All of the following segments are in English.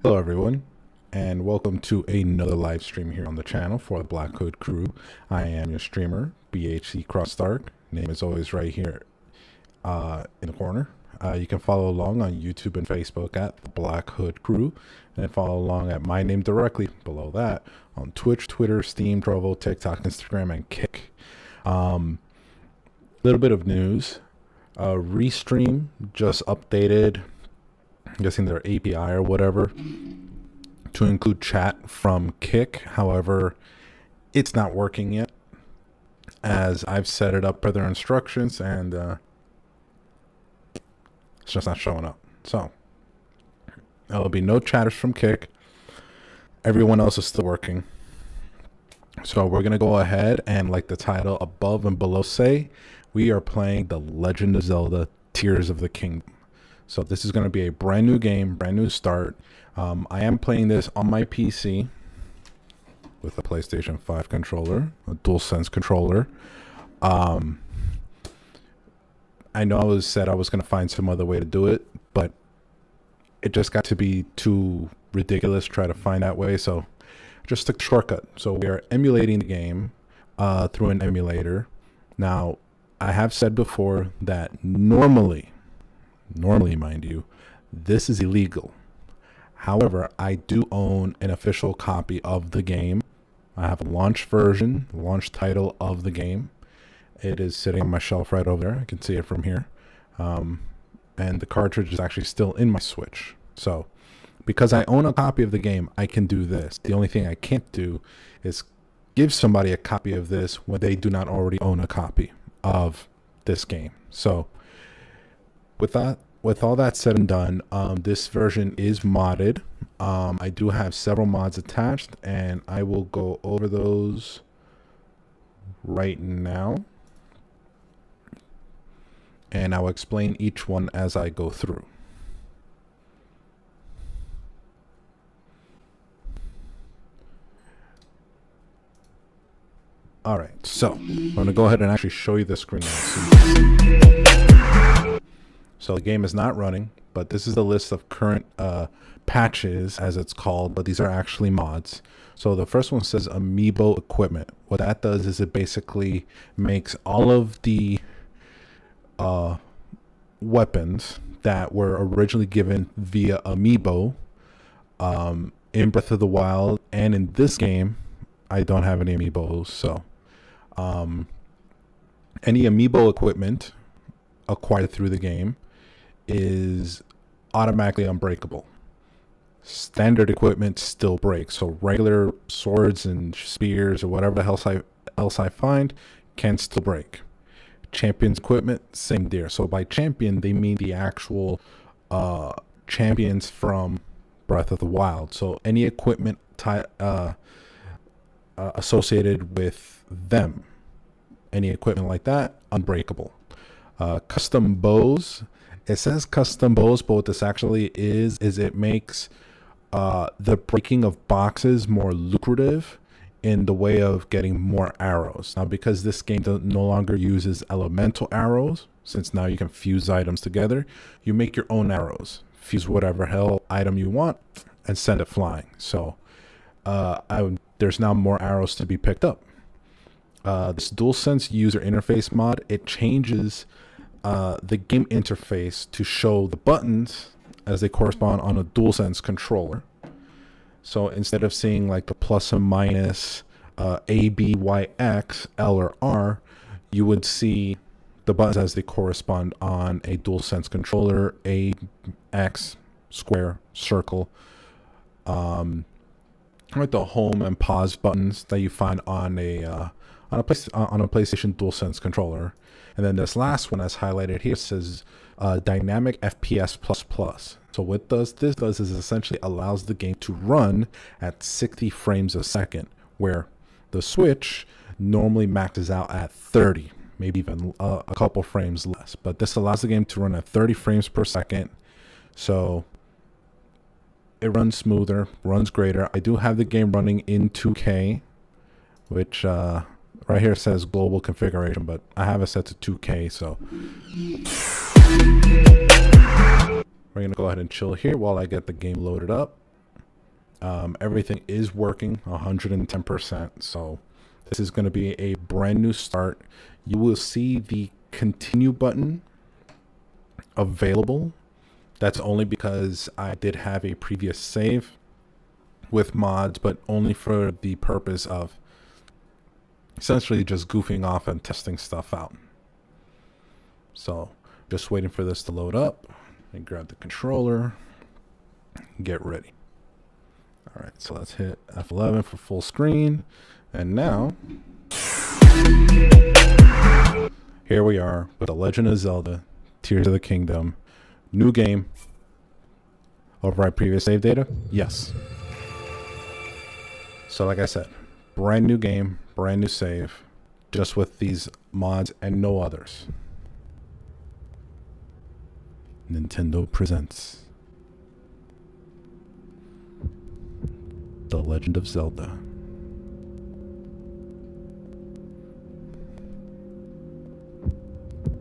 Hello everyone, and welcome to another live stream here on the channel for the Black Hood crew. I am your streamer, BHCxDark. Name is always right here in the corner. You can follow along on YouTube and Facebook at the Black Hood crew, and follow along at my name directly below that on Twitch, Twitter, Steam, Trovo, TikTok, Instagram, and Kick. Little bit of news. Restream just updated, I'm guessing their API or whatever, to include chat from Kick. However, it's not working yet, as I've set it up per their instructions, and it's just not showing up. So there will be no chatters from Kick. Everyone else is still working. So we're gonna go ahead and, like the title above and below say, we are playing the Legend of Zelda Tears of the Kingdom. So this is going to be a brand new game, brand new start. I am playing this on my PC with a PlayStation 5 controller, a DualSense controller. I know I said I was going to find some other way to do it, but it just got to be too ridiculous to try to find that way. So just took a shortcut. So we are emulating the game through an emulator. Now, I have said before that normally, mind you, this is illegal. However, I do own an official copy of the game. I have a launch version, launch title of the game. It is sitting on my shelf right over there. I can see it from here. And the cartridge is actually still in my Switch. So because I own a copy of the game, I can do this. The only thing I can't do is give somebody a copy of this when they do not already own a copy of this game. So with all that said and done, this version is modded. I do have several mods attached, and I will go over those right now, and I'll explain each one as I go through. All right, so I'm going to go ahead and actually show you the screen now. So the game is not running, but this is the list of current patches, as it's called, but these are actually mods. So the first one says Amiibo equipment. What that does is it basically makes all of the weapons that were originally given via Amiibo in Breath of the Wild, and in this game, I don't have any Amiibos, so any Amiibo equipment acquired through the game is automatically unbreakable. Standard equipment still breaks, so regular swords and spears or whatever else I find can still break. Champion's equipment, same there. So by champion, they mean the actual champions from Breath of the Wild. So any equipment associated with them, any equipment like that, unbreakable. Custom bows. It says custom bows, but what this actually is it makes the breaking of boxes more lucrative in the way of getting more arrows. Now, because this game no longer uses elemental arrows, since now you can fuse items together, you make your own arrows. Fuse whatever hell item you want and send it flying. So there's now more arrows to be picked up. This DualSense user interface mod, it changes the game interface to show the buttons as they correspond on a DualSense controller. So instead of seeing like the plus and minus, A, B, Y, X, L, or R, you would see the buttons as they correspond on a DualSense controller: A, X, square, circle. Like the home and pause buttons that you find on a PlayStation DualSense controller. And then this last one, as highlighted here, says dynamic FPS plus. So what this does is essentially allows the game to run at 60 frames a second, where the Switch normally maxes out at 30, maybe even a couple frames less. But this allows the game to run at 30 frames per second. So it runs smoother, runs greater. I do have the game running in 2K, which right here says global configuration, but I have it set to 2K, so we're gonna go ahead and chill here while I get the game loaded up. Everything is working 110%. So this is going to be a brand new start. You will see the continue button available. That's only because I did have a previous save with mods, but only for the purpose of essentially just goofing off and testing stuff out. So just waiting for this to load up and grab the controller, get ready. All right, so let's hit F11 for full screen. And now here we are with The Legend of Zelda Tears of the Kingdom. New game. Override previous save data? Yes. So like I said, brand new game, brand new save, just with these mods and no others. Nintendo presents The Legend of Zelda.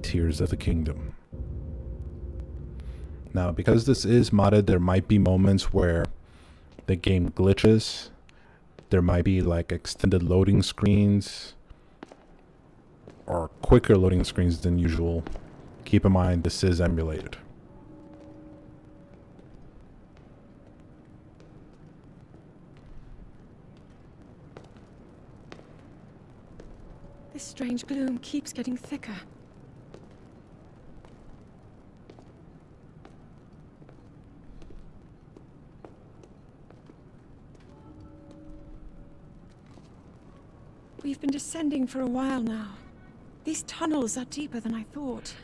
Tears of the Kingdom. Now, because this is modded, there might be moments where the game glitches. There might be like extended loading screens or quicker loading screens than usual. Keep in mind, this is emulated. This strange gloom keeps getting thicker. We've been descending for a while now. These tunnels are deeper than I thought.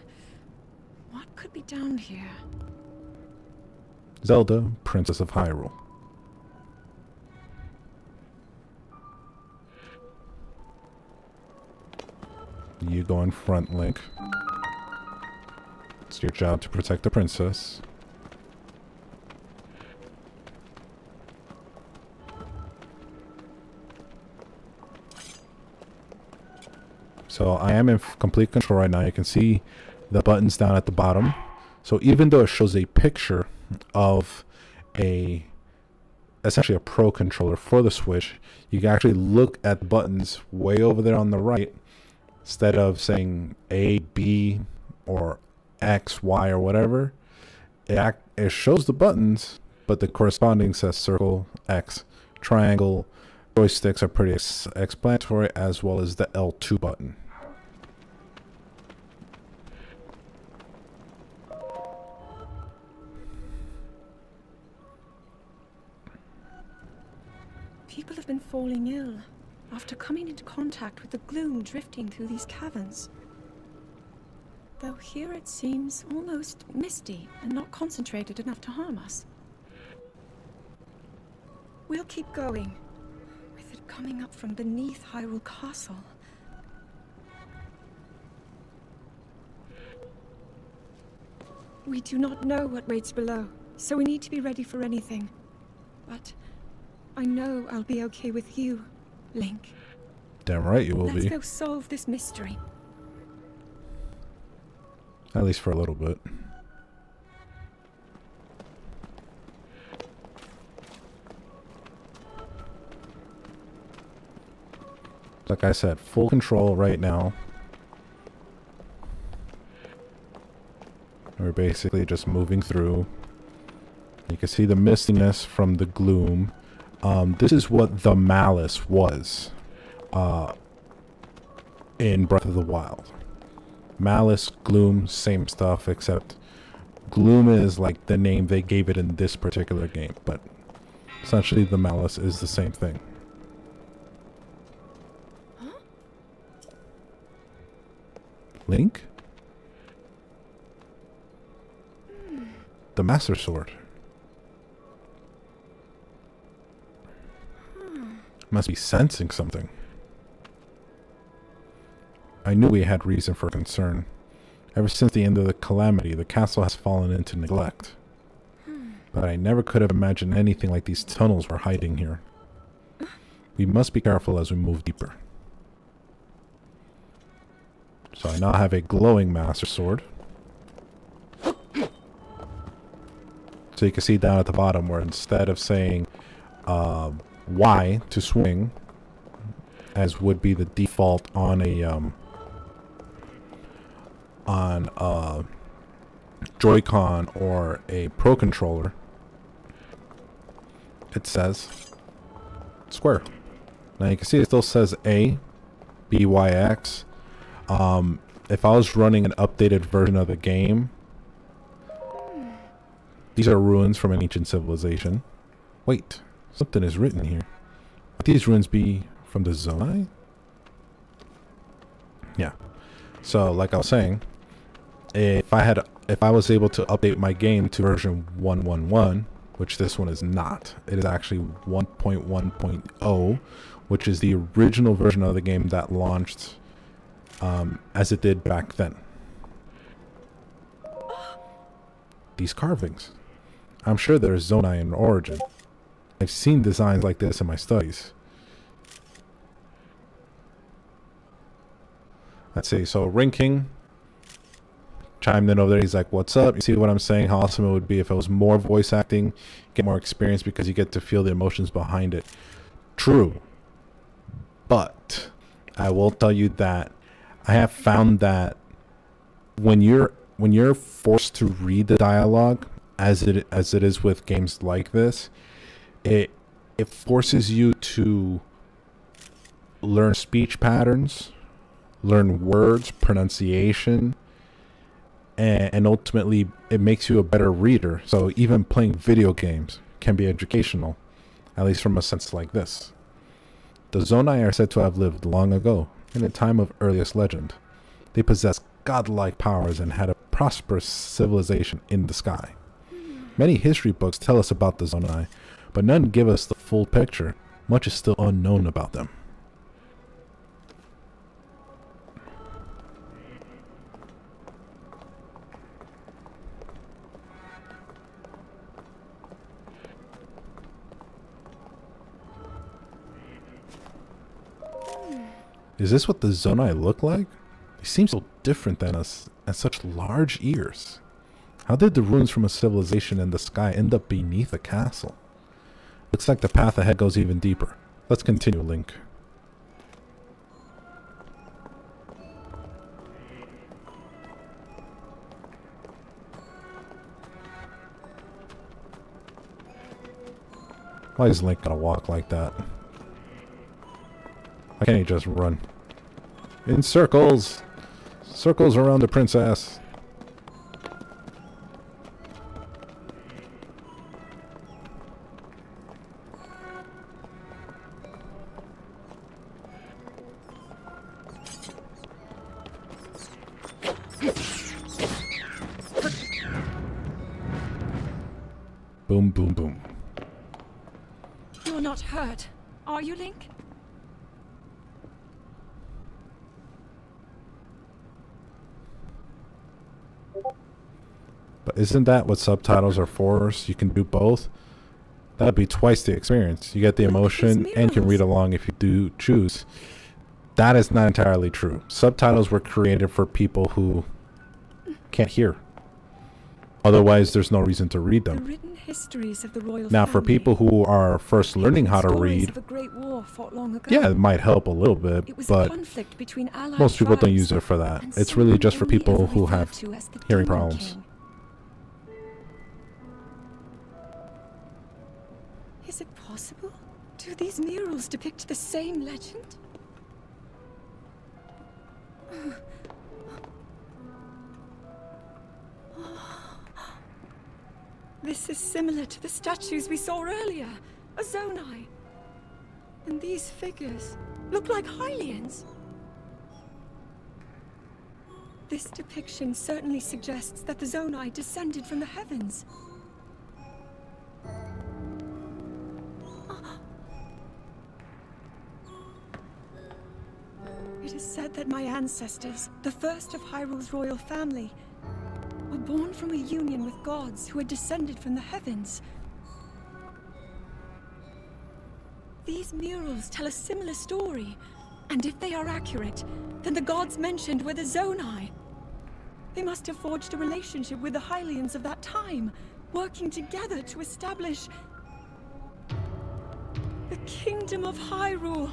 What could be down here? Zelda, Princess of Hyrule. You go in front, Link. It's your job to protect the princess. So I am in complete control right now. You can see the buttons down at the bottom. So even though it shows a picture of essentially a Pro controller for the Switch, you can actually look at the buttons way over there on the right. Instead of saying A, B, or X, Y, or whatever, it shows the buttons, but the corresponding says circle, X, triangle. Joysticks are pretty explanatory, as well as the L2 button. People have been falling ill after coming into contact with the gloom drifting through these caverns. Though here it seems almost misty and not concentrated enough to harm us. We'll keep going, with it coming up from beneath Hyrule Castle. We do not know what waits below, so we need to be ready for anything. But I know I'll be okay with you, Link. Damn right you will Let's be. go solve this mystery. At least for a little bit. Like I said, full control right now. We're basically just moving through. You can see the mistiness from the gloom. This is what the Malice was in Breath of the Wild. Malice, Gloom, same stuff, except Gloom is like the name they gave it in this particular game, but essentially the Malice is the same thing. Huh? Link? The Master Sword. Must be sensing something. I knew we had reason for concern. Ever since the end of the calamity, the castle has fallen into neglect. But I never could have imagined anything like these tunnels were hiding here. We must be careful as we move deeper. So I now have a glowing Master Sword. So you can see down at the bottom where instead of saying Y to swing, as would be the default on a Joy-Con or a Pro controller. It says square. Now you can see it still says A, B, Y, X. If I was running an updated version of the game, these are ruins from an ancient civilization. Wait, something is written here. Would these ruins be from the Zonai? Yeah. So, like I was saying, if I was able to update my game to version 1.1.1, which this one is not. It is actually 1.1.0, which is the original version of the game that launched as it did back then. These carvings. I'm sure there's Zonai in origin. I've seen designs like this in my studies. Let's see, so Ring King chimed in over there. He's like, what's up? You see what I'm saying? How awesome it would be if it was more voice acting, get more experience because you get to feel the emotions behind it. True. But I will tell you that I have found that when you're forced to read the dialogue as it is with games like this, it forces you to learn speech patterns, learn words, pronunciation, and ultimately it makes you a better reader. So even playing video games can be educational, at least from a sense like this. The Zonai are said to have lived long ago, in the time of earliest legend. They possessed godlike powers and had a prosperous civilization in the sky. Many history books tell us about the Zonai, but none give us the full picture. Much is still unknown about them. Is this what the Zonai look like? They seem so different than us, and such large ears. How did the ruins from a civilization in the sky end up beneath a castle? Looks like the path ahead goes even deeper. Let's continue, Link. Why is Link gonna walk like that? Why can't he just run? In circles! Circles around the princess! Boom, boom, boom. You're not hurt, are you, Link? But isn't that what subtitles are for? So you can do both? That'd be twice the experience. You get the emotion and can read along if you do choose. That is not entirely true. Subtitles were created for people who can't hear. Otherwise, there's no reason to read The them. written histories of the royal Now, for family. people who are first learning how to Stories read, of a great war fought long ago. yeah, it might help a little bit, It was a but conflict between allied most people don't tribes, use it for that. and It's really someone just for only people ever who referred have to as the hearing Demon problems. King. Is it possible? Do these murals depict the same legend? This is similar to the statues we saw earlier, a Zonai. And these figures look like Hylians. This depiction certainly suggests that the Zonai descended from the heavens. It is said that my ancestors, the first of Hyrule's royal family, were born from a union with gods who had descended from the heavens. These murals tell a similar story, and if they are accurate, then the gods mentioned were the Zonai. They must have forged a relationship with the Hylians of that time, working together to establish... kingdom of Hyrule.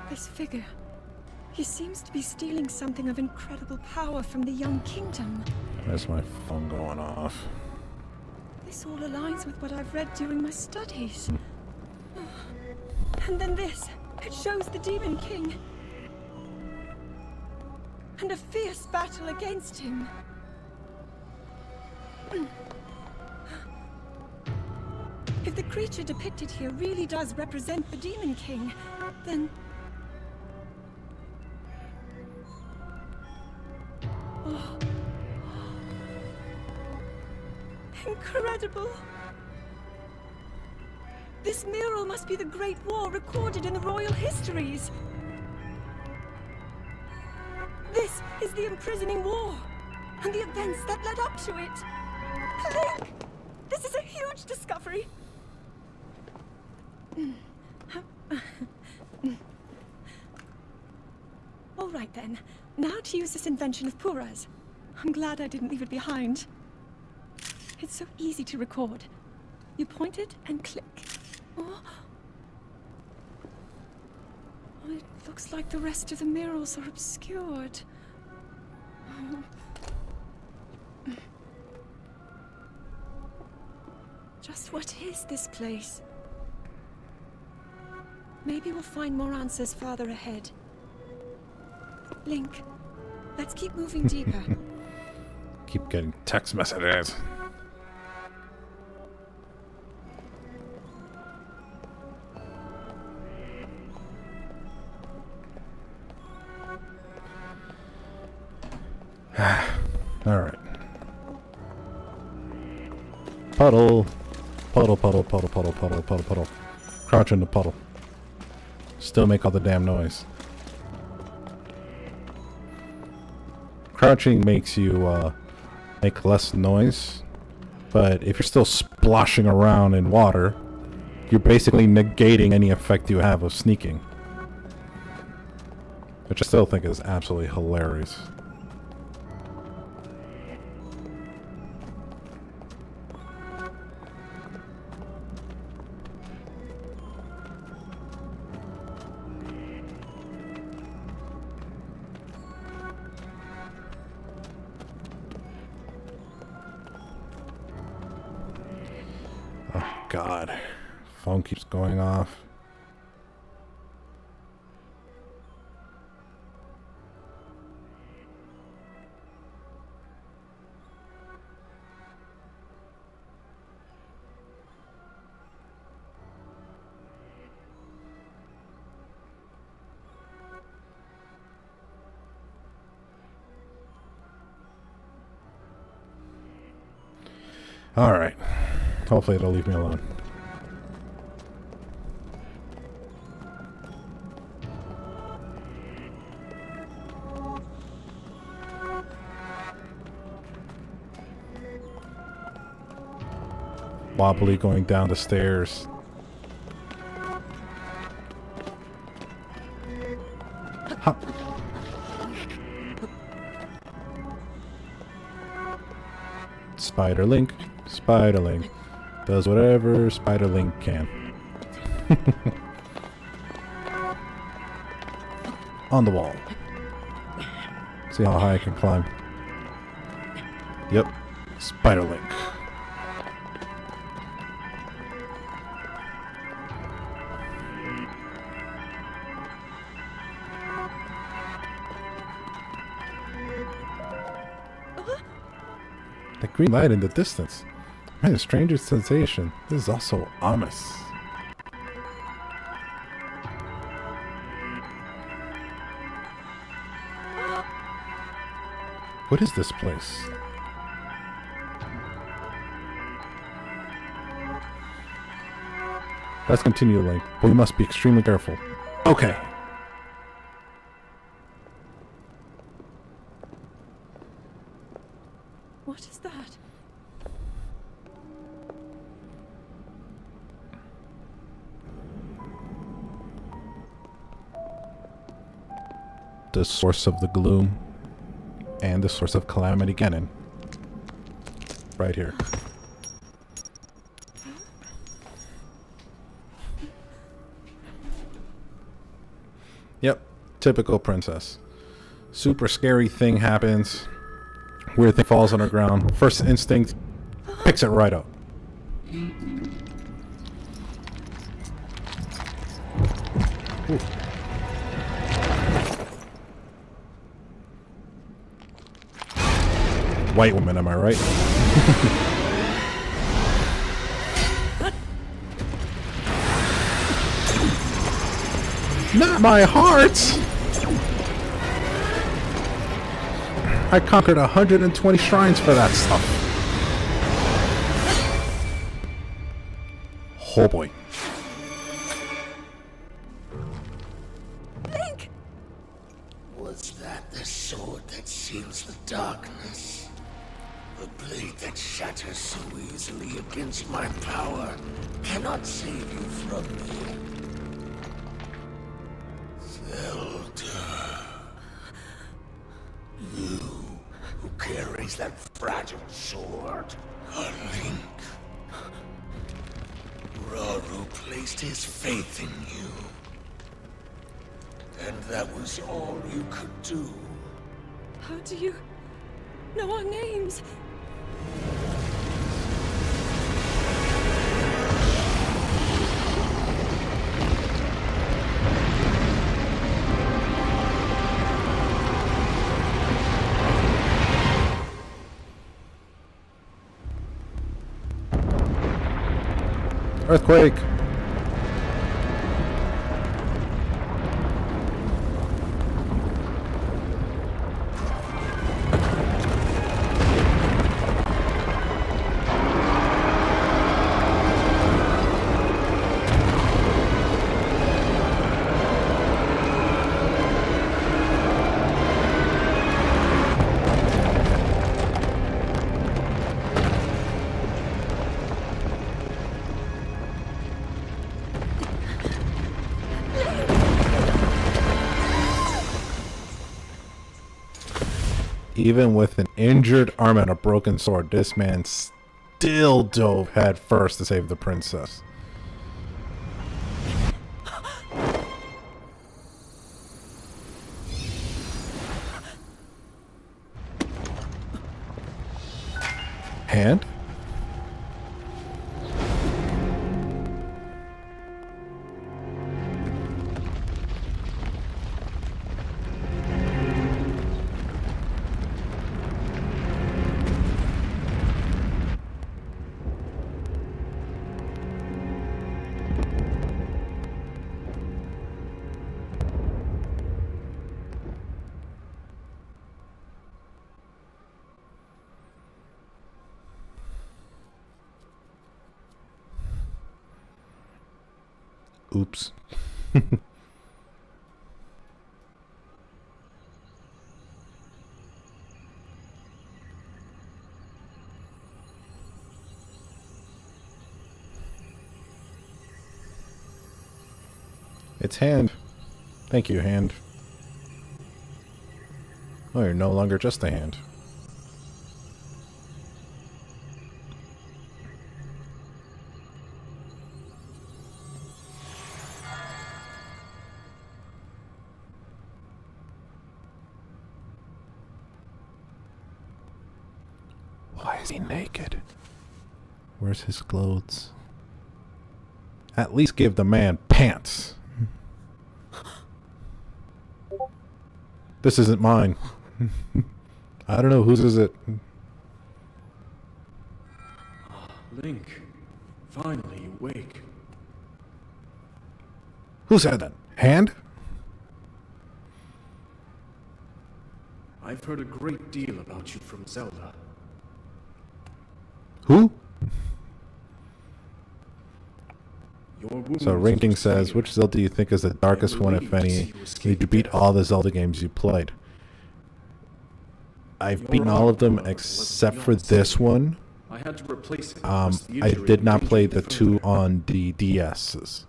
This figure, he seems to be stealing something of incredible power from the young kingdom. That's my phone going off. This all aligns with what I've read during my studies. And then this, it shows the Demon King. And a fierce battle against him. If the creature depicted here really does represent the Demon King, then... Oh. Incredible! This mural must be the Great War recorded in the royal histories. This is the imprisoning war, and the events that led up to it. Link! This is a huge discovery. All right then, now to use this invention of Pura's. I'm glad I didn't leave it behind. It's so easy to record. You point it and click. Oh. It looks like the rest of the murals are obscured. Just what is this place? Maybe we'll find more answers farther ahead. Link, let's keep moving deeper. Keep getting text messages. Alright. Puddle. Puddle, puddle, puddle, puddle, puddle, puddle, puddle. Crouch in the puddle. Still make all the damn noise. Crouching makes you make less noise, but if you're still splashing around in water, you're basically negating any effect you have of sneaking. Which I still think is absolutely hilarious. God, phone keeps going off. All right. Hopefully it'll leave me alone. Wobbly going down the stairs. Ha. Spider Link. Spider Link. Does whatever Spider Link can. On the wall. See how high I can climb. Yep. Spider Link. The green light in the distance. Man, a stranger sensation. This is also ominous. What is this place? Let's continue, Link, but we must be extremely careful. Okay. What is that? The source of the gloom and the source of calamity Ganon. Right here. Yep, typical princess. Super scary thing happens. Weird thing falls on the ground. First instinct, picks it right up. Ooh. White woman, am I right? Not my heart! I conquered 120 shrines for that stuff. Oh boy. Link! Was that the sword that seals the darkness? The blade that shatters so easily against my power cannot save you from me. Zelda. You who carries that fragile sword. A Link. Raru placed his faith in you. And that was all you could do. How do you know our names? Earthquake. Even with an injured arm and a broken sword, this man still dove head first to save the princess. Hand? Oops. It's Hand. Thank you, Hand. Oh, you're no longer just a hand. Why is he naked? Where's his clothes? At least give the man pants. This isn't mine. I don't know, whose is it? Link, finally you wake. Who said that? Hand? I've heard a great deal about you from Zelda. Who? Your wound So was Ranking much says, greater. which Zelda do you think is the darkest one, if relieved to see any? you escape Did you beat death. all the Zelda games you played? I've Your beaten all of them armor was except for beyond this saving. one. I had to replace it. I lest the injury did not play endangered the two further. on the DSs.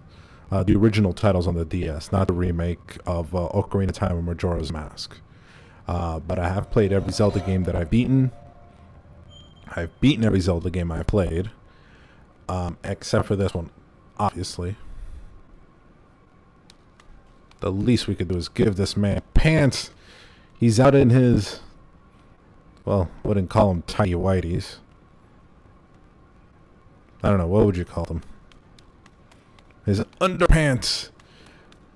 The original titles on the DS, not the remake of Ocarina of Time and Majora's Mask. But I have played every Zelda game that I've beaten. I've beaten every Zelda game I played. Except for this one, obviously. The least we could do is give this man pants. He's out in his, well, wouldn't call them tidy whities. I don't know, what would you call them? His underpants.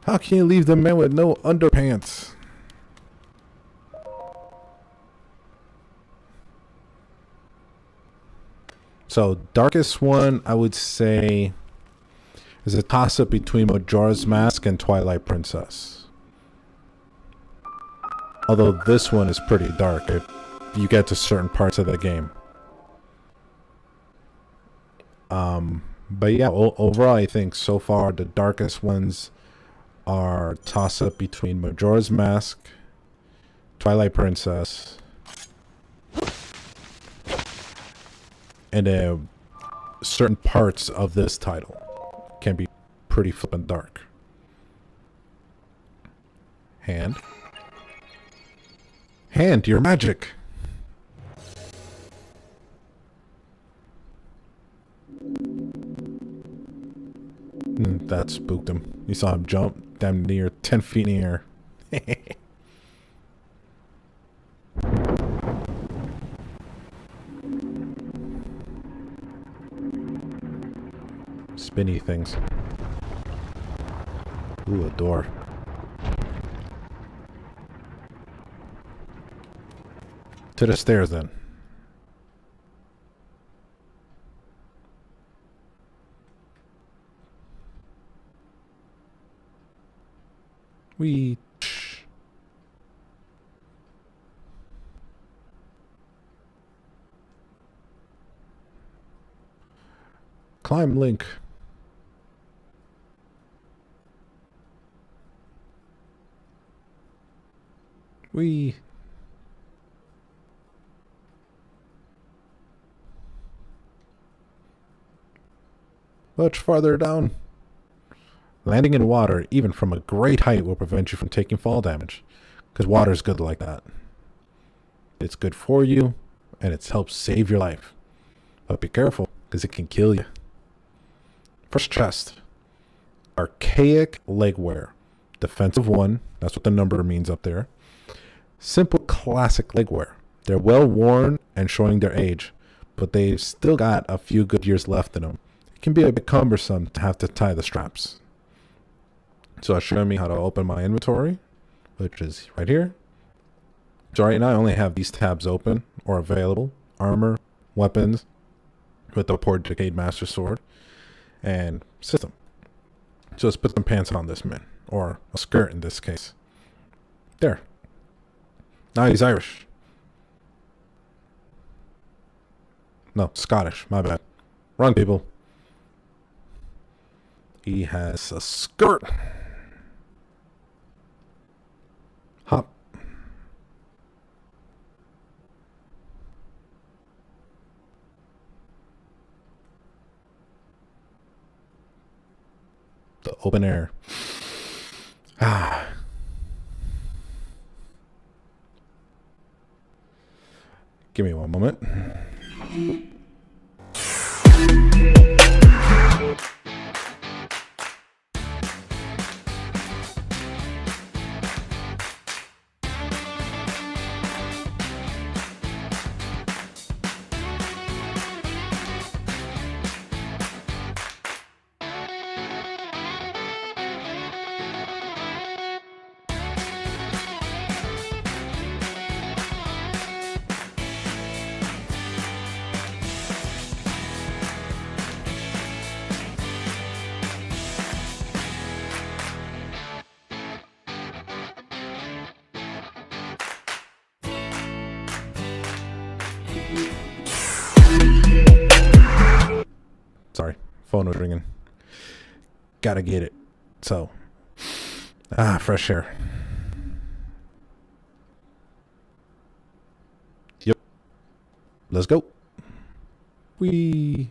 How can you leave the man with no underpants? So, darkest one, I would say, is a toss-up between Majora's Mask and Twilight Princess. Although this one is pretty dark if you get to certain parts of the game. But yeah, overall I think so far the darkest ones are toss-up between Majora's Mask, Twilight Princess, and certain parts of this title can be pretty flippin' dark. Hand, your magic. That spooked him. You saw him jump damn near 10 feet in the air. Spinny things. Ooh, a door. To the stairs then. We climb Link. We much farther down. Landing in water, even from a great height, will prevent you from taking fall damage. Because water is good like that. It's good for you, and it helps save your life. But be careful, because it can kill you. First chest. Archaic legwear. Defensive 1, that's what the number means up there. Simple classic legwear. They're well worn and showing their age, but they've still got a few good years left in them. It can be a bit cumbersome to have to tie the straps. So it's showing me how to open my inventory, which is right here. So right now I only have these tabs open or available. Armor, weapons, with the Port Decade Master Sword, and system. So let's put some pants on this man, or a skirt in this case. There. Now he's Irish. No, Scottish, my bad. Wrong people. He has a skirt. Hop. The open air. Give me one moment. Sorry, phone was ringing. Gotta get it. So, fresh air. Yep. Let's go. We.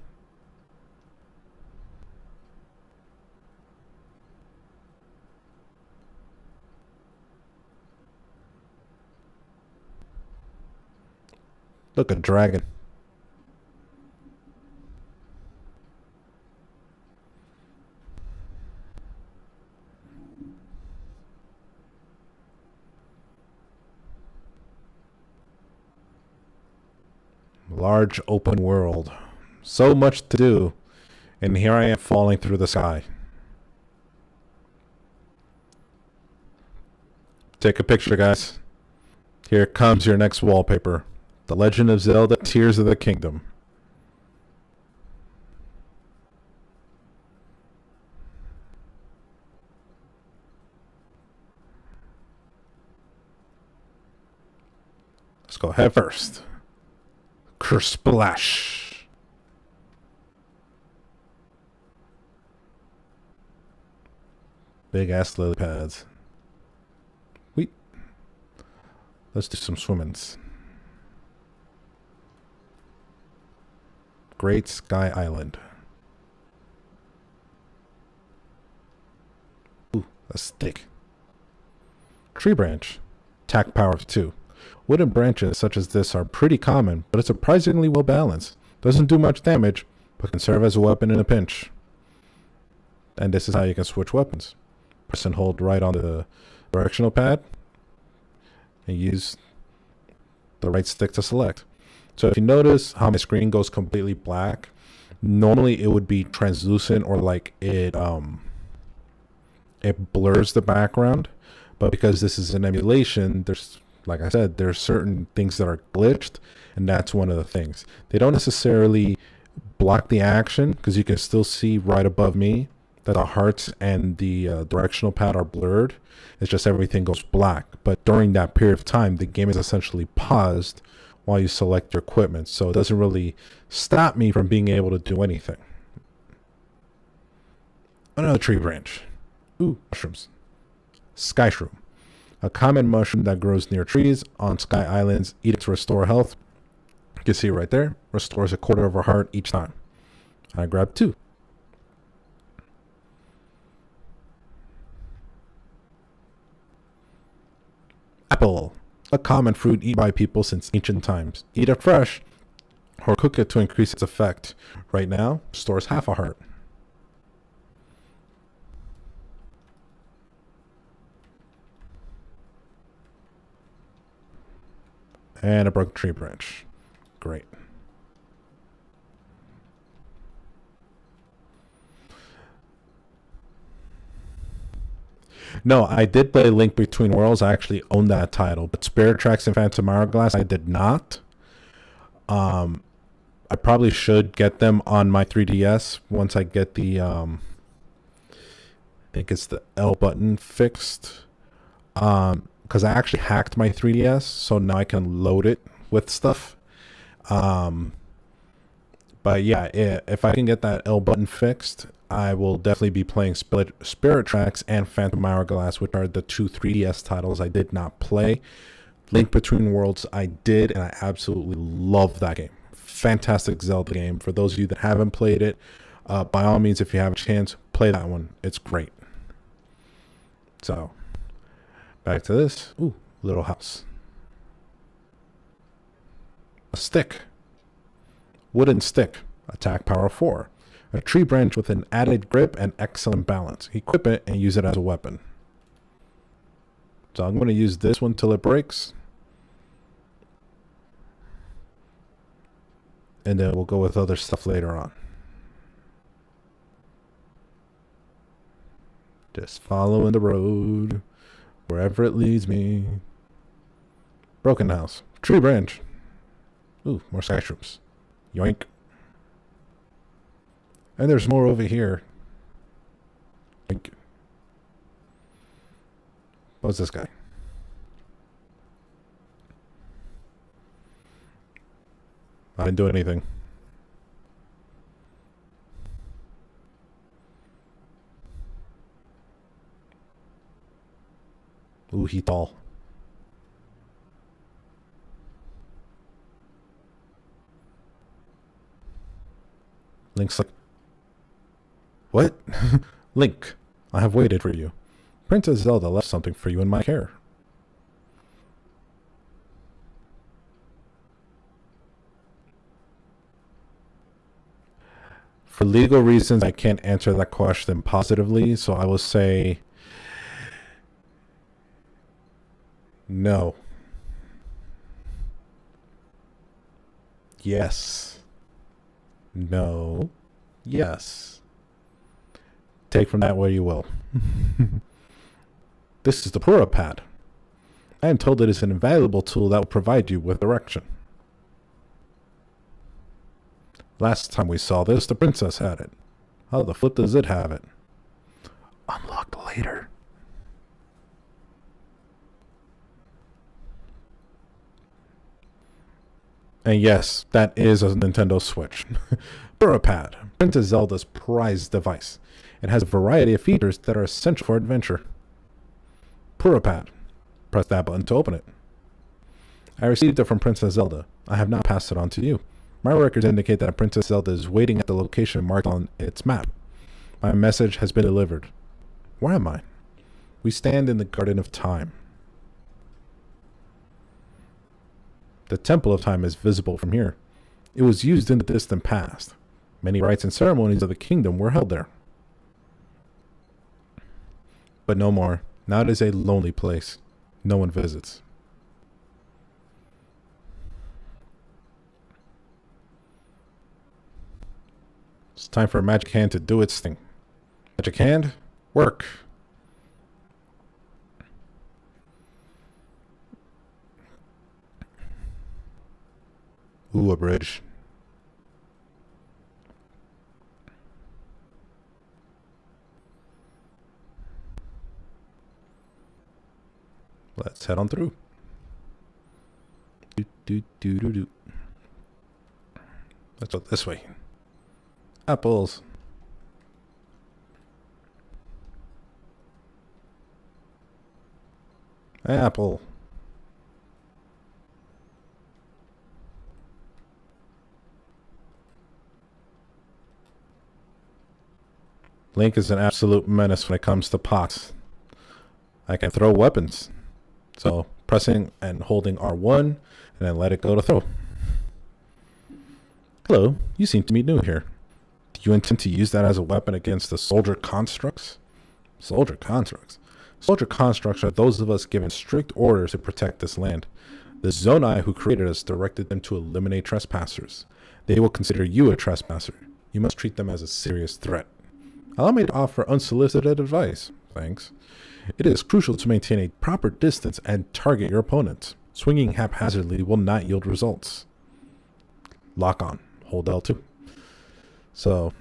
Look, a dragon. large open world. So much to do. And here I am falling through the sky. Take a picture, guys. Here comes your next wallpaper. The Legend of Zelda Tears of the Kingdom. Let's go head first. Kersplash. Big ass lily pads. Wait. Let's do some swimmings. Great Sky Island. Ooh, a stick. Tree branch. Attack power of 2. Wooden branches such as this are pretty common, but it's surprisingly well balanced. Doesn't do much damage, but can serve as a weapon in a pinch. And this is how you can switch weapons. Press and hold right on the directional pad and use the right stick to select. So if you notice how my screen goes completely black, normally it would be translucent or like it blurs the background. But because this is an emulation, there's, like I said, there's certain things that are glitched, and that's one of the things. They don't necessarily block the action because you can still see right above me that the hearts and the directional pad are blurred. It's just everything goes black. But during that period of time, the game is essentially paused while you select your equipment. So it doesn't really stop me from being able to do anything. Another tree branch. Ooh, mushrooms. Sky shroom. A common mushroom that grows near trees on sky islands. Eat it to restore health. You can see right there. Restores a quarter of a heart each time. I grabbed 2. Apple. A common fruit eaten by people since ancient times. Eat it fresh or cook it to increase its effect. Right now, stores half a heart. And a broken tree branch. Great. No, I did play Link Between Worlds. I actually own that title. But Spirit Tracks and Phantom Hourglass, I did not. I probably should get them on my 3DS once I get the, I think it's the L button fixed. Because I actually hacked my 3DS, so now I can load it with stuff. But yeah, if I can get that L button fixed, I will definitely be playing Spirit Tracks and Phantom Hourglass, which are the 2 3DS titles I did not play. Link Between Worlds I did, and I absolutely love that game. Fantastic Zelda game. For those of you that haven't played it, by all means, if you have a chance, play that one. It's great. So, back to this. Ooh, little house. A stick. Wooden stick. Attack power 4. A tree branch with an added grip and excellent balance. Equip it and use it as a weapon. So I'm going to use this one till it breaks. And then we'll go with other stuff later on. Just following the road. Wherever it leads me. Broken house. Tree branch. Ooh, more sky shrooms. Yoink. And there's more over here. Yoink. What's this guy? I didn't do anything. Ooh, he tall. Link's like, what? Link, I have waited for you. Princess Zelda left something for you in my care. For legal reasons, I can't answer that question positively, so I will say no. Yes. No. Yes. Take from that what you will. This is the Pura Pad. I am told it is an invaluable tool that will provide you with direction. Last time we saw this, the princess had it. How the flip does it have it? Unlocked later. And yes, that is a Nintendo Switch. Pura Pad, Princess Zelda's prized device. It has a variety of features that are essential for adventure. Pura Pad. Press that button to open it. I received it from Princess Zelda. I have not passed it on to you. My records indicate that Princess Zelda is waiting at the location marked on its map. My message has been delivered. Where am I? We stand in the Garden of Time. The Temple of Time is visible from here. It was used in the distant past. Many rites and ceremonies of the kingdom were held there. But no more. Now it is a lonely place. No one visits. It's time for a magic hand to do its thing. Magic hand, work. Ooh, a bridge. Let's head on through. Let's go this way. Apples. Apple. Link is an absolute menace when it comes to pots. I can throw weapons. So pressing and holding R1 and then let it go to throw. Hello, you seem to be new here. Do you intend to use that as a weapon against the soldier constructs? Soldier constructs? Soldier constructs are those of us given strict orders to protect this land. The Zonai who created us directed them to eliminate trespassers. They will consider you a trespasser. You must treat them as a serious threat. Allow me to offer unsolicited advice. Thanks. It is crucial to maintain a proper distance and target your opponents. Swinging haphazardly will not yield results. Lock on. Hold L2. So,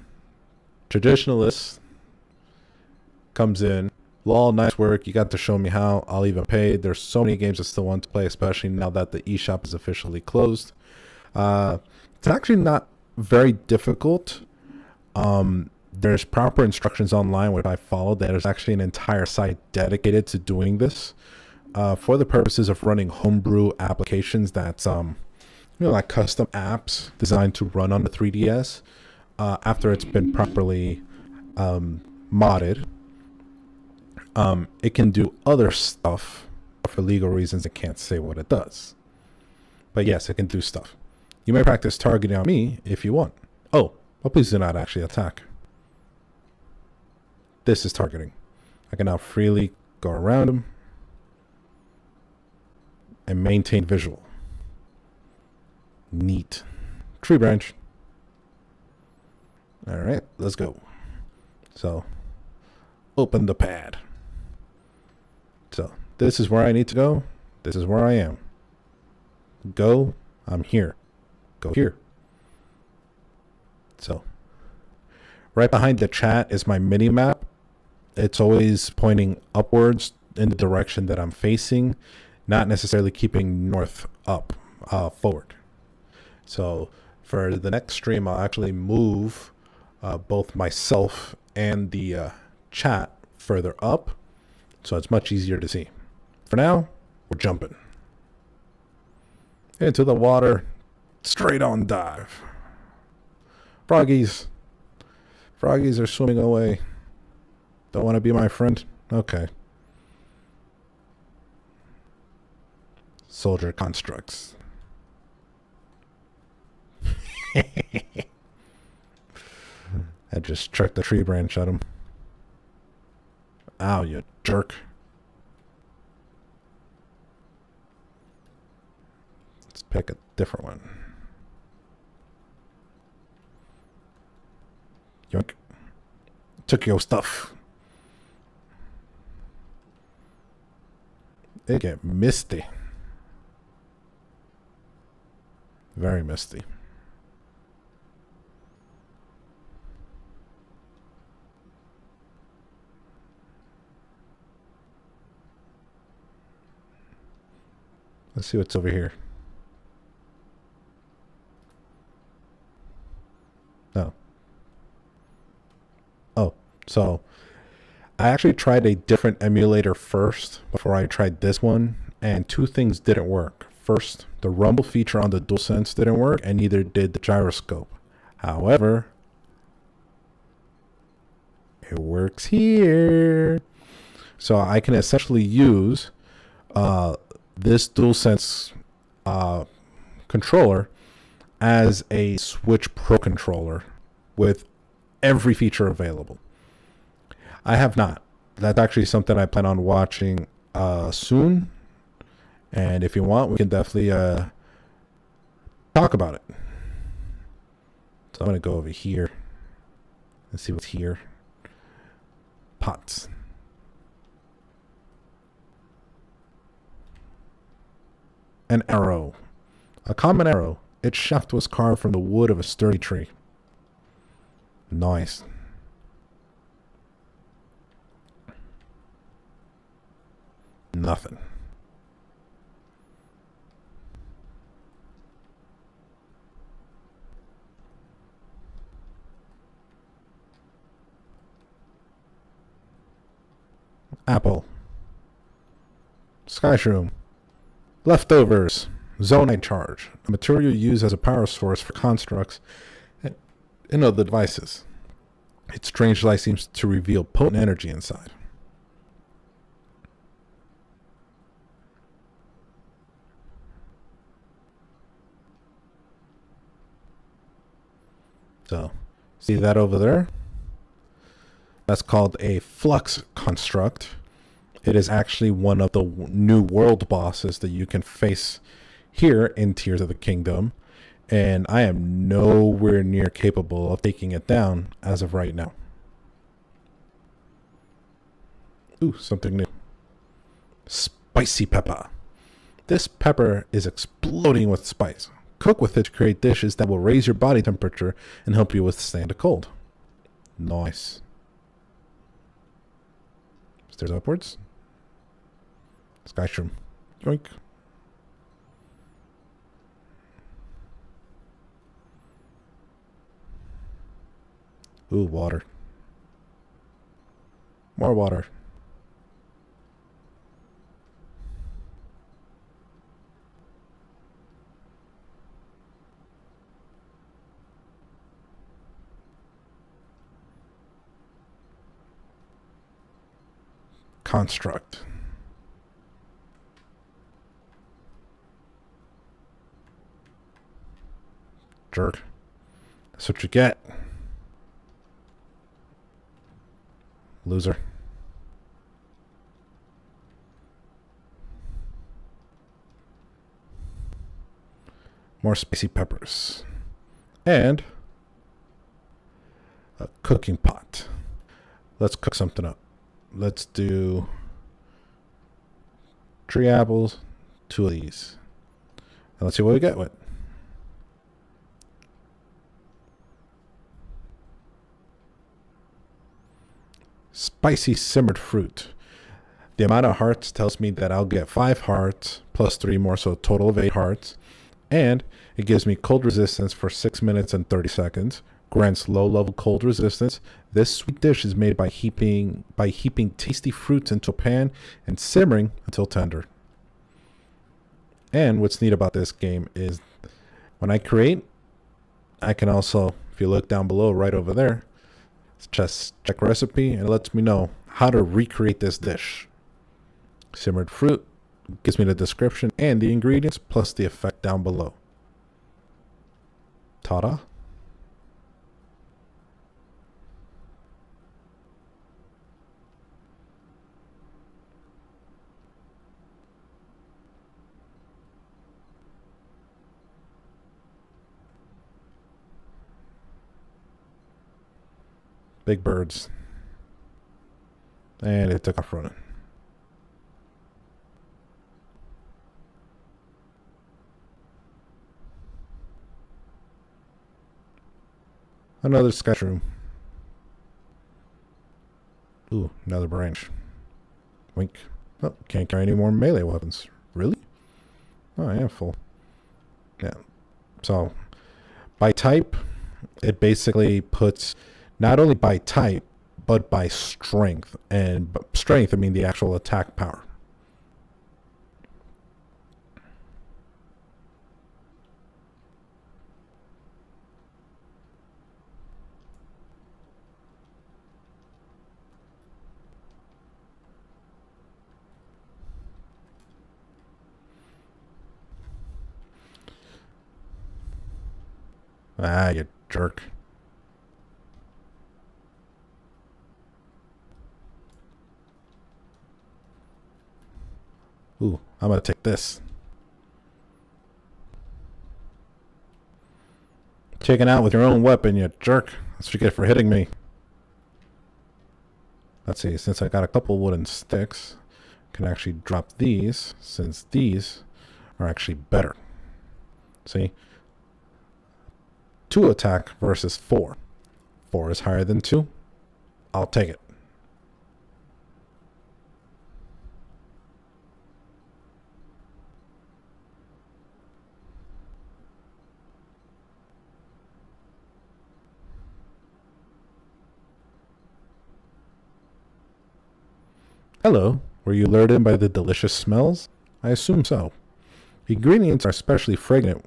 Traditionalist comes in. Lol, nice work. You got to show me how. I'll even pay. There's so many games I still want to play, especially now that the eShop is officially closed. It's actually not very difficult. There's proper instructions online which I followed. There's actually an entire site dedicated to doing this for the purposes of running homebrew applications. That's like custom apps designed to run on the 3DS after it's been properly modded. It can do other stuff, but for legal reasons it can't say what it does. But yes, it can do stuff. You may practice targeting on me if you want. Oh, but please do not actually attack. This is targeting. I can now freely go around him and maintain visual. Neat. Tree branch. All right, let's go. So, open the pad. So, this is where I need to go. This is where I am. Go. I'm here. Go here. So, right behind the chat is my mini map. It's always pointing upwards in the direction that I'm facing, not necessarily keeping north up, forward. So for the next stream, I'll actually move both myself and the chat further up, so it's much easier to see. For now, we're jumping into the water, straight on dive. Froggies are swimming away. Don't want to be my friend? Okay. Soldier constructs. I just chucked the tree branch at him. Ow, you jerk. Let's pick a different one. Yoink. Took your stuff. It get misty. Very misty. Let's see what's over here. No. Oh, so I actually tried a different emulator first before I tried this one, and two things didn't work. First, the rumble feature on the DualSense didn't work, and neither did the gyroscope. However, it works here. So I can essentially use this DualSense controller as a Switch Pro controller with every feature available. I have not. That's actually something I plan on watching soon. And if you want, we can definitely talk about it. So I'm going to go over here and see what's here. Pots. An arrow. A common arrow. Its shaft was carved from the wood of a sturdy tree. Nice. Nothing. Apple. Sky shroom. Leftovers. Zonite charge. A material used as a power source for constructs and other devices. Its strange light seems to reveal potent energy inside. So, see that over there? That's called a flux construct. It is actually one of the new world bosses that you can face here in Tears of the Kingdom. And I am nowhere near capable of taking it down as of right now. Ooh, something new. Spicy pepper. This pepper is exploding with spice. Cook with it to create dishes that will raise your body temperature and help you withstand a cold. Nice. Stairs upwards. Sky shroom. Yoink. Ooh, water. More water. Construct. Jerk. That's what you get. Loser. More spicy peppers. And a cooking pot. Let's cook something up. Let's do 3 apples, 2 of these. And let's see what we get with. Spicy simmered fruit. The amount of hearts tells me that I'll get 5 hearts plus 3 more, so a total of 8 hearts. And it gives me cold resistance for 6 minutes and 30 seconds. Grants low-level cold resistance. This sweet dish is made by heaping tasty fruits into a pan and simmering until tender. And what's neat about this game is when I create, I can also, if you look down below right over there, just check recipe and it lets me know how to recreate this dish. Simmered fruit gives me the description and the ingredients plus the effect down below. Ta-da! Big birds. And it took off running. Another sketch room. Ooh, another branch. Wink. Oh, can't carry any more melee weapons. Really? Oh, I am full. Yeah. So, by type, it basically puts not only by type, but by strength. And strength, I mean the actual attack power. Ah, you jerk. Ooh, I'm gonna take this. Taken out with your own weapon, you jerk. That's what you get for hitting me. Let's see, since I got a couple wooden sticks, I can actually drop these, since these are actually better. See? 2 attack versus 4. 4 is higher than 2. I'll take it. Hello, were you lured in by the delicious smells? I assume so. Ingredients are especially fragrant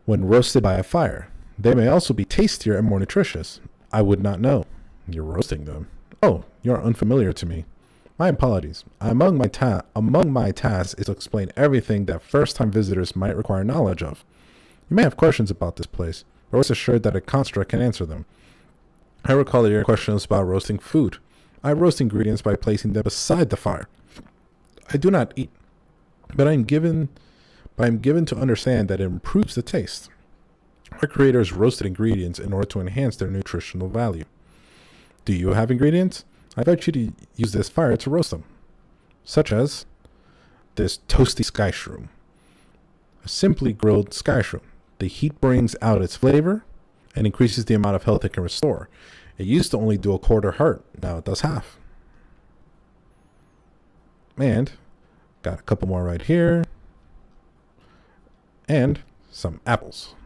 when roasted by a fire. They may also be tastier and more nutritious. I would not know. You're roasting them. Oh, you're unfamiliar to me. My apologies. Among my tasks is to explain everything that first-time visitors might require knowledge of. You may have questions about this place, but rest assured that a construct can answer them. I recall that your question was about roasting food. I roast ingredients by placing them beside the fire. I do not eat, but I am given to understand that it improves the taste. Our creators roasted ingredients in order to enhance their nutritional value. Do you have ingredients? I invite you to use this fire to roast them, such as this toasty sky shroom. A simply grilled sky shroom. The heat brings out its flavor and increases the amount of health it can restore. It used to only do a quarter heart. Now it does half. And got a couple more right here. And some apples.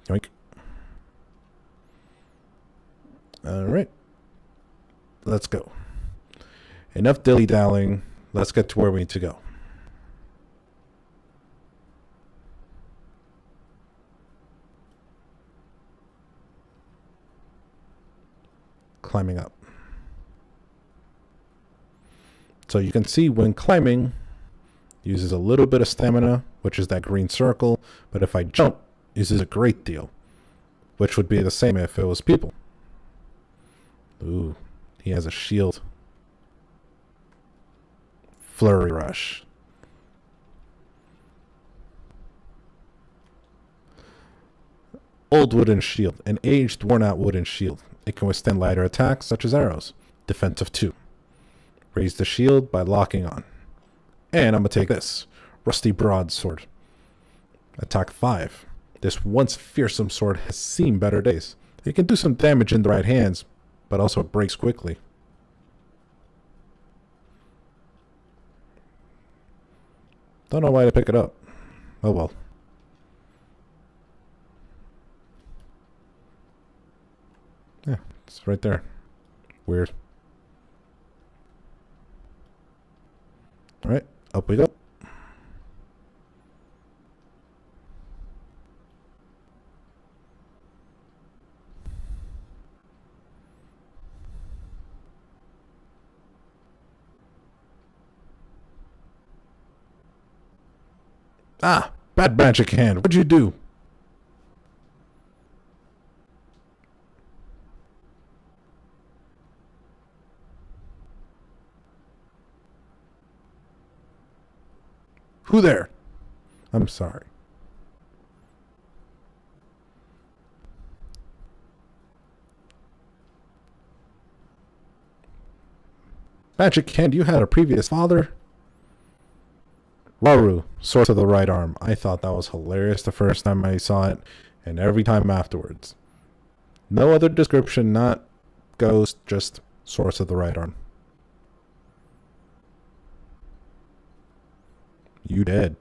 Yoink. All right. Let's go. Enough dilly-dallying. Let's get to where we need to go. Climbing up. So you can see when climbing, uses a little bit of stamina, which is that green circle. But if I jump, uses a great deal, which would be the same if it was people. Ooh, he has a shield. Flurry rush. Old wooden shield, an aged, worn-out wooden shield. It can withstand lighter attacks, such as arrows. Defensive 2. Raise the shield by locking on. And I'm going to take this. Rusty broadsword. Attack 5. This once fearsome sword has seen better days. It can do some damage in the right hands, but also it breaks quickly. Don't know why to pick it up. Oh well. Yeah, it's right there. Weird. Alright, up we go. Ah, bad magic hand. What'd you do? Who there? I'm sorry. Magic Hand, you had a previous father? Laru, source of the right arm. I thought that was hilarious the first time I saw it, and every time afterwards. No other description, not ghost, just source of the right arm. You dead.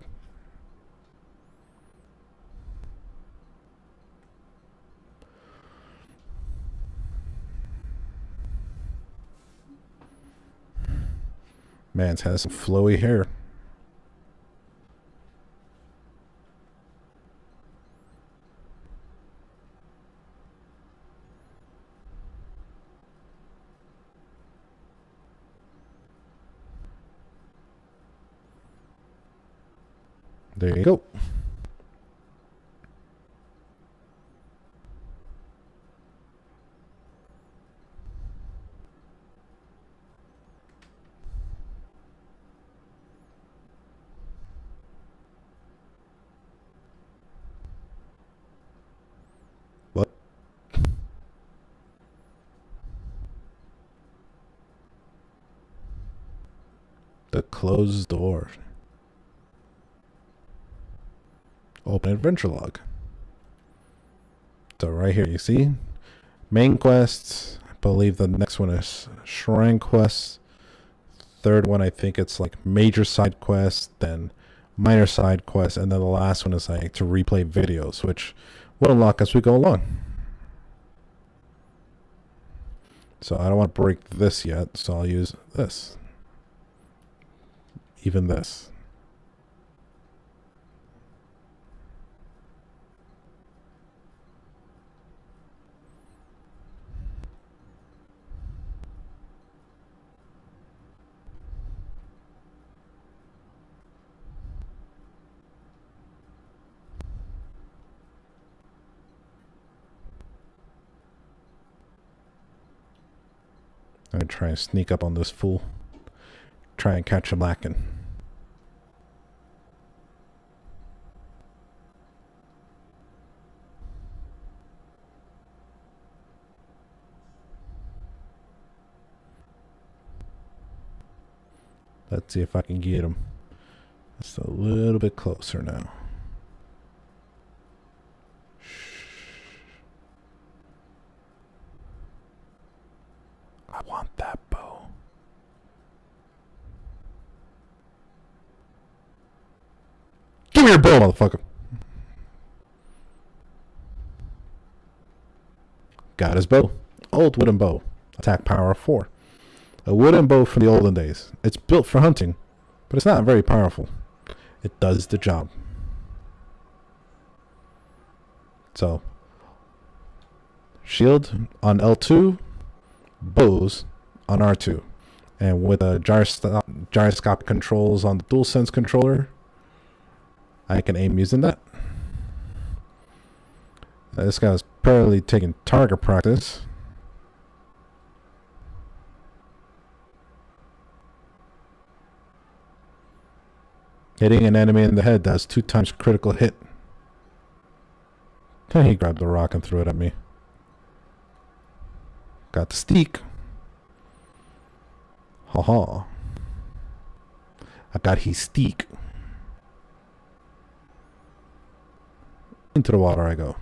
Man's has some flowy hair. There you go. What? The closed door. Open adventure log. So right here, you see? Main quests. I believe the next one is shrine quests. Third one, I think it's like major side quests, then minor side quests, and then the last one is like to replay videos, which will unlock as we go along. So I don't want to break this yet, so I'll use this. Even this. I'm gonna try and sneak up on this fool. Try and catch him lacking. Let's see if I can get him. Just a little bit closer now. I want that bow. Give me your bow, motherfucker. Got his bow. Old wooden bow. Attack power of 4. A wooden bow from the olden days. It's built for hunting, but it's not very powerful. It does the job. So, shield on L2, bows on R2. And with a gyroscopic controls on the DualSense controller, I can aim using that. This guy was apparently taking target practice. Hitting an enemy in the head does 2 times critical hit. He grabbed the rock and threw it at me. Got the steak. Haha. I got his steak. Into the water I go.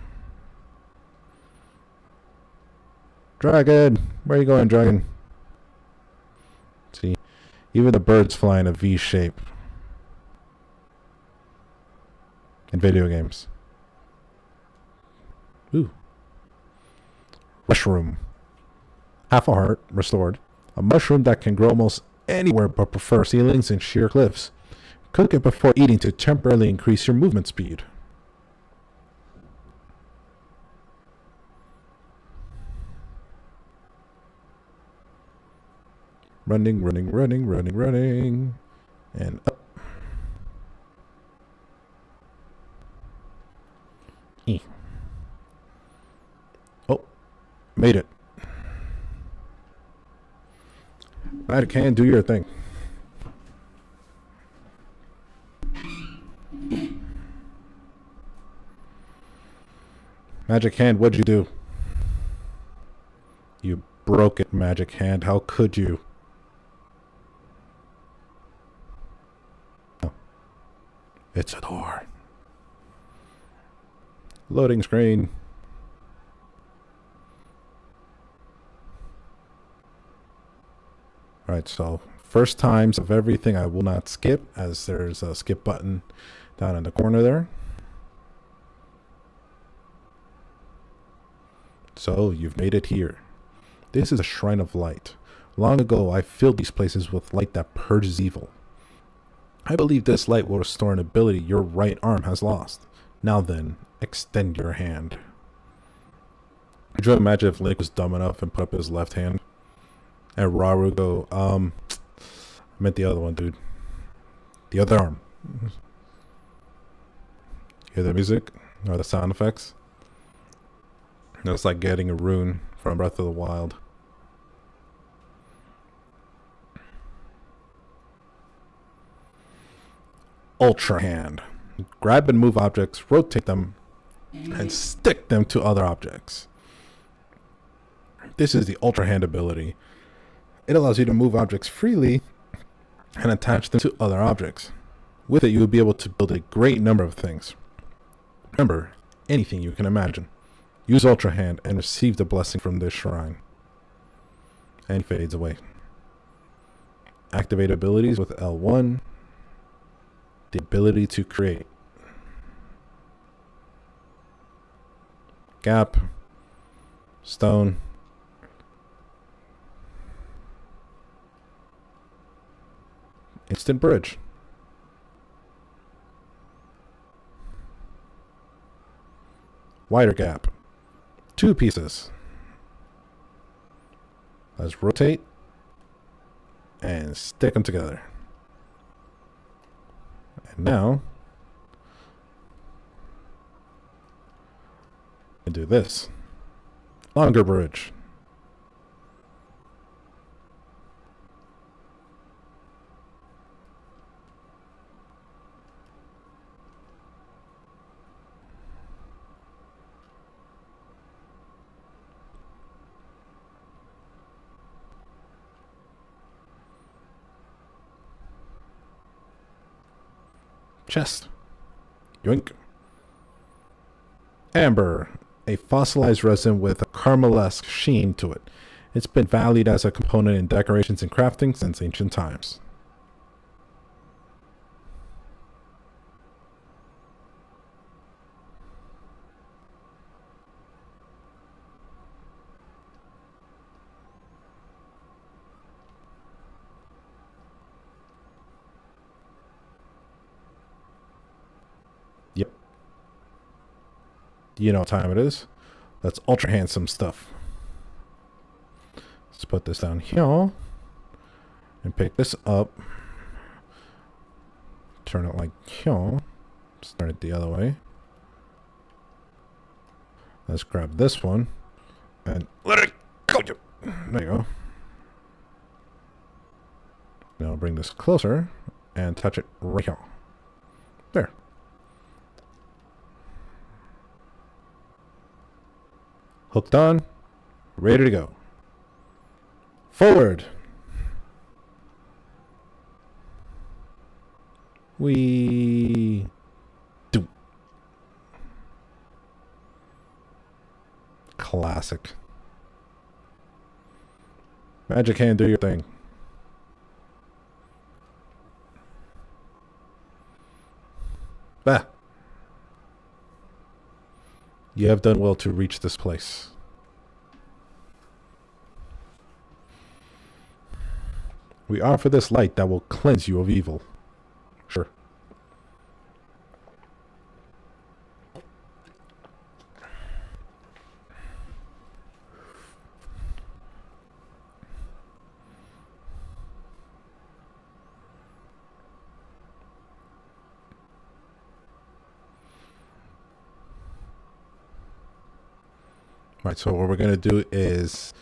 Dragon! Where are you going, dragon? See, even the birds fly in a V shape. In video games. Ooh. Mushroom. Half a heart, restored. A mushroom that can grow almost anywhere but prefer ceilings and sheer cliffs. Cook it before eating to temporarily increase your movement speed. Running, running, running, running, running. And up. Oh, made it. I can do your thing. Magic hand, what'd you do? You broke it, magic hand. How could you? Oh. It's a door. Loading screen. Alright, so first times of everything I will not skip, as there's a skip button down in the corner there. So you've made it here. This is a shrine of light. Long ago I filled these places with light that purges evil. I believe this light will restore an ability your right arm has lost. Now then, extend your hand. Could you imagine if Link was dumb enough and put up his left hand? And Rauru go, I meant the other one, dude. The other arm. Hear the music? Or the sound effects? It's like getting a rune from Breath of the Wild. Ultra Hand. Grab and move objects, rotate them, and stick them to other objects. This is the Ultra Hand ability. It allows you to move objects freely and attach them to other objects. With it, you will be able to build a great number of things. Remember, anything you can imagine. Use Ultra Hand and receive the blessing from this shrine. And fades away. Activate abilities with L1. The ability to create. Gap. Stone. Instant bridge. Wider gap. 2 pieces. Let's rotate and stick them together. And now I do this. Longer bridge. Chest. Yoink. Amber. A fossilized resin with a caramel-esque sheen to it. It's been valued as a component in decorations and crafting since ancient times. Yep. You know what time it is. Let's ultra hand some stuff. Let's put this down here and pick this up. Turn it like here. Start it the other way. Let's grab this one and let it go. There you go. Now bring this closer and touch it right here. There. Hooked on, ready to go. Forward. We do. Classic. Magic hand, do your thing. Ah. You have done well to reach this place. We offer this light that will cleanse you of evil. Sure. Right, so what we're going to do is,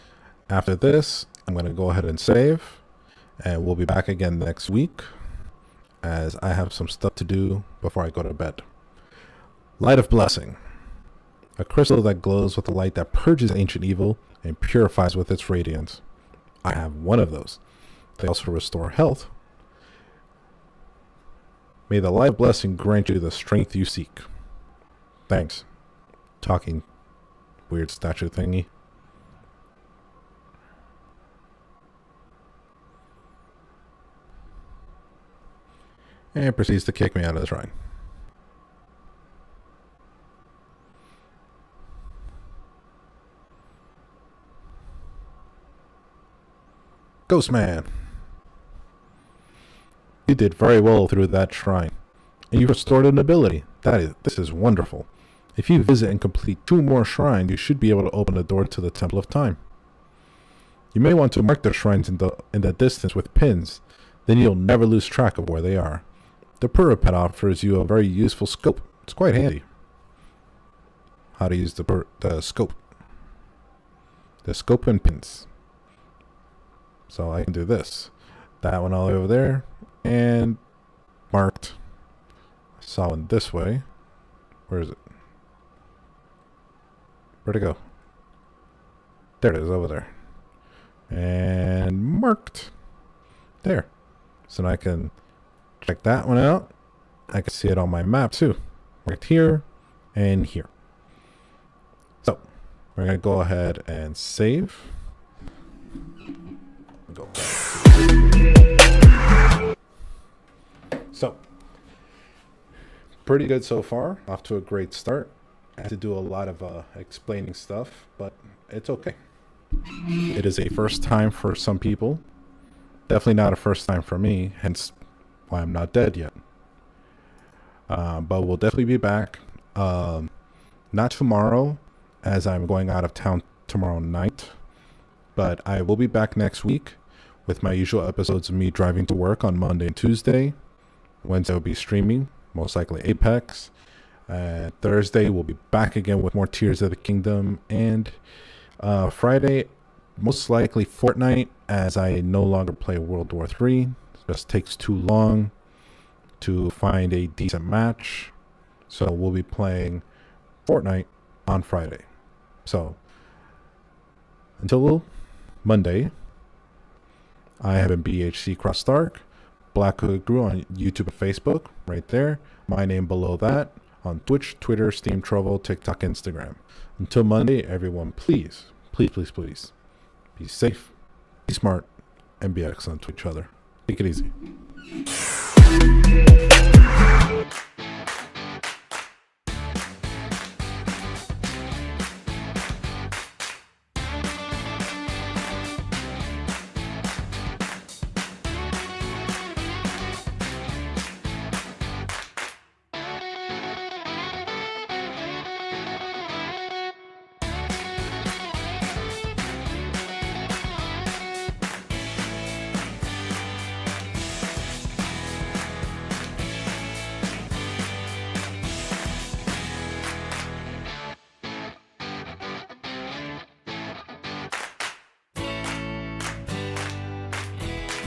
after this, I'm going to go ahead and save, and we'll be back again next week, as I have some stuff to do before I go to bed. Light of Blessing. A crystal that glows with a light that purges ancient evil and purifies with its radiance. I have one of those. They also restore health. May the light blessing grant you the strength you seek. Thanks. Talking weird statue thingy. And proceeds to kick me out of the shrine. Ghost Man. You did very well through that shrine, and you restored an ability. This is wonderful. If you visit and complete 2 more shrines, you should be able to open the door to the Temple of Time. You may want to mark the shrines in the distance with pins, then you'll never lose track of where they are. The Puripet offers you a very useful scope. It's quite handy. How to use the scope. The scope and pins. So I can do this. That one all the way over there. And marked. I saw one this way. Where is it? Where'd it go? There it is, over there. And marked. There. So now I can check that one out. I can see it on my map too. Right here and here. So we're going to go ahead and save. Go back. So, pretty good so far. Off to a great start. I had to do a lot of explaining stuff, but it's okay. It is a first time for some people. Definitely not a first time for me, hence why I'm not dead yet. But we'll definitely be back. Not tomorrow, as I'm going out of town tomorrow night. But I will be back next week with my usual episodes of me driving to work on Monday and Tuesday. Wednesday will be streaming, most likely Apex. Thursday we'll be back again with more Tears of the Kingdom. And Friday, most likely Fortnite, as I no longer play World War III. It just takes too long to find a decent match. So we'll be playing Fortnite on Friday. So until Monday, I have been BHCxDark, Black Hood Crew on YouTube and Facebook, right there. My name below that on Twitch, Twitter, Steam, Trovo, TikTok, Instagram. Until Monday, everyone, please, please, please, please, be safe, be smart, and be excellent to each other. Take it easy.